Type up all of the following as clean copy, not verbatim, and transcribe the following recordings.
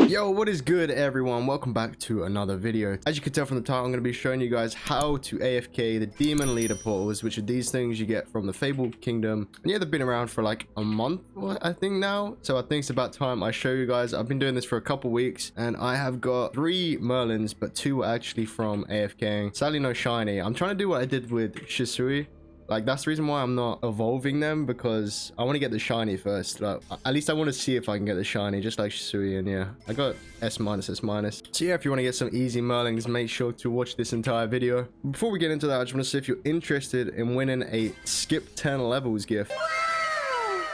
Yo, what is good everyone? Welcome back to another video. As you can tell from the title, I'm going to be showing you guys how to AFK the demon leader portals, which are these things you get from the Fabled Kingdom. And yeah, they've been around for like a month, I think now. So I think it's about time I show you guys. I've been doing this for a couple weeks and I have got 3 Merlins, but 2 are actually from AFKing. Sadly, no shiny. I'm trying to do what I did with Shisui. Like, that's the reason why I'm not evolving them, because I want to get the shiny first. Like, at least I want to see if I can get the shiny, just like Shisui. And yeah, I got S-, S-. So yeah, if you want to get some easy Merlings, make sure to watch this entire video. Before we get into that, I just want to say if you're interested in winning a skip 10 levels gift,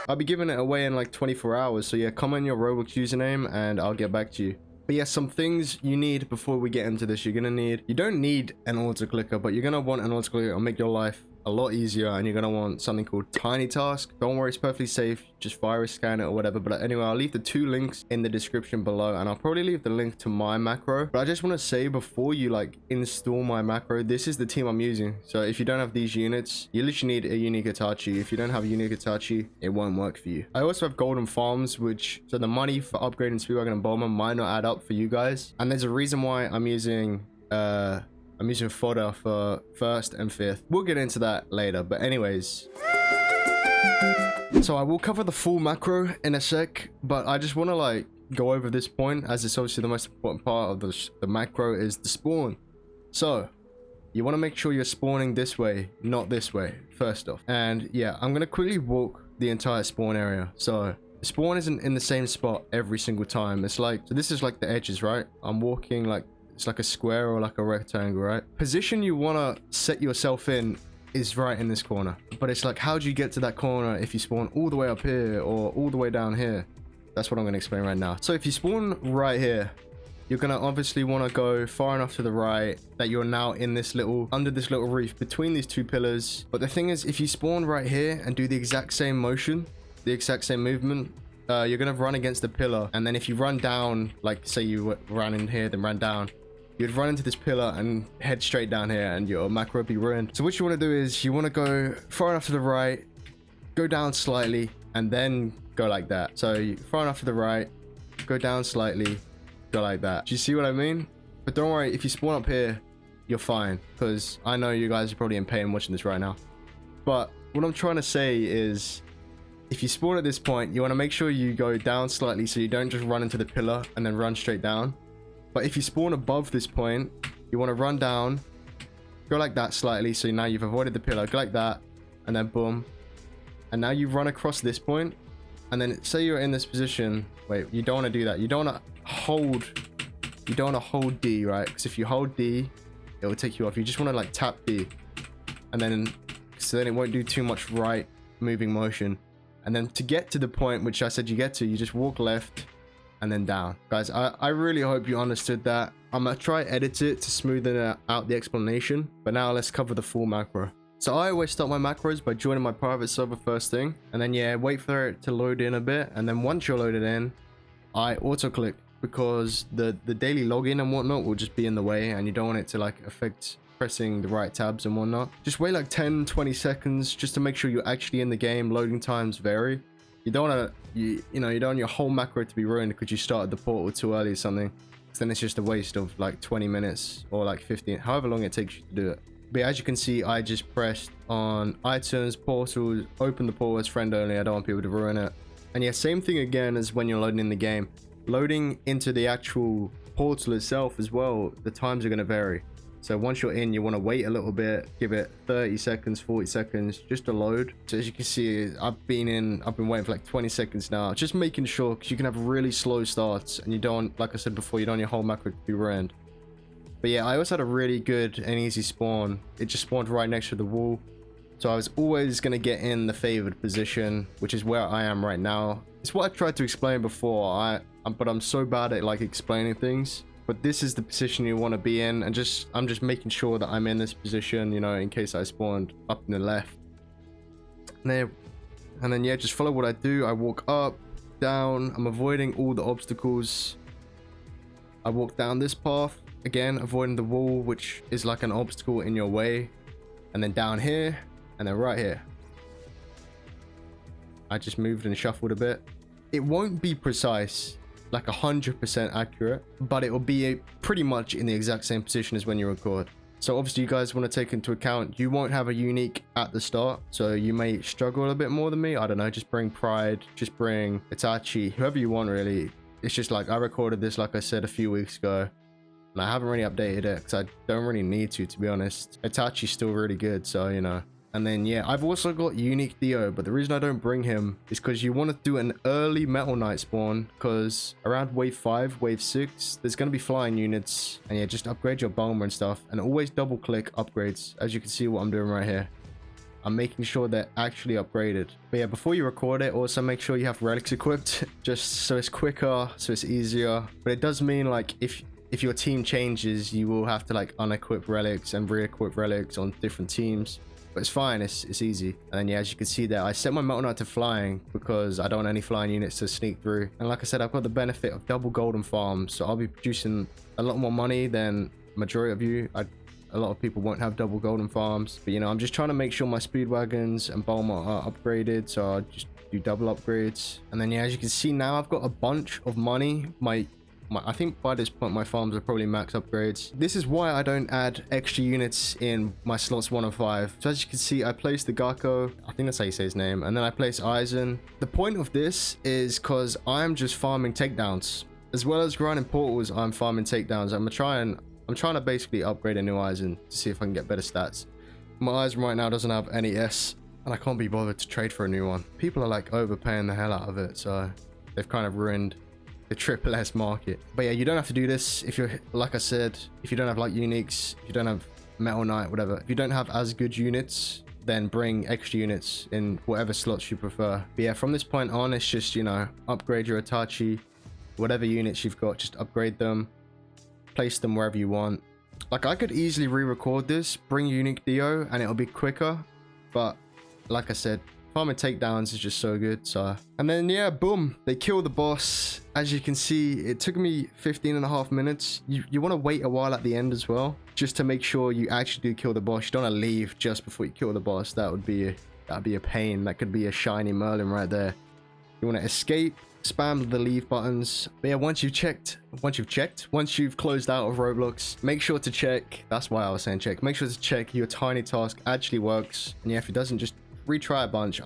I'll be giving it away in like 24 hours. So yeah, comment your Roblox username and I'll get back to you. But yeah, some things you need before we get into this. You don't need an auto clicker, but you're gonna want an auto clicker. It'll make your life a lot easier, and you're gonna want something called Tiny Task. Don't worry, it's perfectly safe. Just virus scan it or whatever. But anyway, I'll leave the 2 links in the description below, and I'll probably leave the link to my macro. But I just want to say, before you like install my macro, this is the team I'm using. So if you don't have these units, you literally need a unique Itachi. If you don't have a unique Itachi, it won't work for you. I also have golden farms, so the money for upgrading Speedwagon and Bowman might not add up for you guys. And there's a reason why I'm using fodder for 1st and 5th. We'll get into that later, but anyways, so I will cover the full macro in a sec, but I just want to like go over this point, as it's obviously the most important part of the macro is the spawn. So you want to make sure you're spawning this way, not this way, first off. And yeah, I'm gonna quickly walk the entire spawn area. So the spawn isn't in the same spot every single time. It's like, so this is like the edges, right? I'm walking like it's like a square or like a rectangle, right? Position you want to set yourself in is right in this corner, but it's like, how do you get to that corner if you spawn all the way up here or all the way down here? That's what I'm going to explain right now. So if you spawn right here, you're going to obviously want to go far enough to the right that you're now in this under this little reef between these 2 pillars. But the thing is, if you spawn right here and do the exact same motion, the exact same movement, you're going to run against the pillar. And then if you run down, like say you ran in here then ran down, you'd run into this pillar and head straight down here and your macro would be ruined. So what you want to do is you want to go far enough to the right, go down slightly, and then go like that. So far enough to the right, go down slightly, go like that. Do you see what I mean? But don't worry, if you spawn up here, you're fine, because I know you guys are probably in pain watching this right now. But what I'm trying to say is, if you spawn at this point, you want to make sure you go down slightly so you don't just run into the pillar and then run straight down. But if you spawn above this point, you want to run down, go like that slightly, so now you've avoided the pillar, go like that, and then boom. And now you run across this point, and then say you're in this position. Wait, you don't want to do that. You don't want to hold D, right? Because if you hold D, it will take you off. You just want to like tap D, and then so then it won't do too much right moving motion. And then to get to the point which I said you get to, you just walk left and then down. Guys, I really hope you understood that. I'm gonna try edit it to smoothen out the explanation, but now let's cover the full macro. So I always start my macros by joining my private server first thing, and then yeah, wait for it to load in a bit, and then once you're loaded in, I auto click, because the daily login and whatnot will just be in the way, and you don't want it to like affect pressing the right tabs and whatnot. Just wait like 10-20 seconds just to make sure you're actually in the game. Loading times vary. You don't want to, you don't want your whole macro to be ruined because you started the portal too early or something. So then it's just a waste of like 20 minutes or like 15, however long it takes you to do it. But as you can see, I just pressed on items, portals, open the portal as friend only. I don't want people to ruin it. And yeah, same thing again as when you're loading in the game. Loading into the actual portal itself as well, the times are going to vary. So once you're in, you want to wait a little bit, give it 30 seconds, 40 seconds just to load. So as you can see, I've been waiting for like 20 seconds now, just making sure, because you can have really slow starts and you don't, like I said before, you don't want your whole macro to be ruined. But yeah, I also had a really good and easy spawn. It just spawned right next to the wall. So I was always going to get in the favored position, which is where I am right now. It's what I tried to explain before, but I'm so bad at like explaining things. But this is the position you want to be in, and I'm just making sure that I'm in this position, in case I spawned up in the left. And then yeah, just follow what I do. I walk up, down. I'm avoiding all the obstacles. I walk down this path, again, avoiding the wall, which is like an obstacle in your way. And then down here, and then right here. I just moved and shuffled a bit. It won't be precise. like 100% accurate, but it will be pretty much in the exact same position as when you record. So obviously you guys want to take into account you won't have a unique at the start, so you may struggle a bit more than me. I don't know, just bring Pride, just bring Itachi, whoever you want really. It's just like I recorded this, like I said, a few weeks ago, and I haven't really updated it because I don't really need to be honest. Itachi's still really good, so you know. And then yeah, I've also got unique Theo, but the reason I don't bring him is because you want to do an early Metal Knight spawn, because around wave 5, wave 6, there's going to be flying units. And yeah, just upgrade your bomber and stuff, and always double click upgrades. As you can see what I'm doing right here, I'm making sure they're actually upgraded. But yeah, before you record it, also make sure you have relics equipped, just so it's quicker, so it's easier. But it does mean like if your team changes, you will have to like unequip relics and re-equip relics on different teams. But it's fine, it's easy. And then yeah, as you can see there, I set my Metal Knight to flying because I don't want any flying units to sneak through. And like I said, I've got the benefit of double golden farms, so I'll be producing a lot more money than majority of you. A lot of people won't have double golden farms, but you know, I'm just trying to make sure my speed wagons and Bulma are upgraded, so I'll just do double upgrades. And then yeah, as you can see now, I've got a bunch of money. I think by this point my farms are probably max upgrades. This is why I don't add extra units in my slots 1 and 5. So as you can see, I placed the Gakko, I think that's how you say his name, and then I place Aizen. The point of this is because I'm just farming takedowns. As well as grinding portals, I'm farming takedowns. I'm trying to basically upgrade a new Aizen to see if I can get better stats. My Aizen right now doesn't have any S, and I can't be bothered to trade for a new one. People are like overpaying the hell out of it, so they've kind of ruined the triple S market. But yeah, you don't have to do this if you're, like I said, if you don't have like uniques, if you don't have Metal Knight, whatever. If you don't have as good units, then bring extra units in whatever slots you prefer. But yeah, from this point on, it's just, you know, upgrade your Itachi, whatever units you've got, just upgrade them, place them wherever you want. Like I could easily re-record this, bring unique Theo, and it'll be quicker. But like I said, farming takedowns is just so good. So, and then yeah, boom, they kill the boss. As you can see, it took me 15.5 minutes. You want to wait a while at the end as well, just to make sure you actually do kill the boss. You don't want to leave just before you kill the boss. That'd be a pain. That could be a shiny Merlin right there. You want to escape, spam the leave buttons. But yeah, once you've closed out of Roblox, make sure to check. That's why I was saying check. Make sure to check your tiny task actually works. And yeah, if it doesn't, just retry a bunch.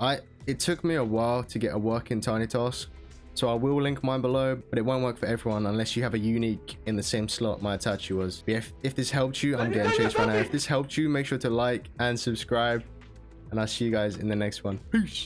It took me a while to get a working tiny task, so I will link mine below, but it won't work for everyone unless you have a unique in the same slot my Itachi was. But if this helped you, I'm getting chased right now. If this helped you, make sure to like and subscribe, and I'll see you guys in the next one. Peace.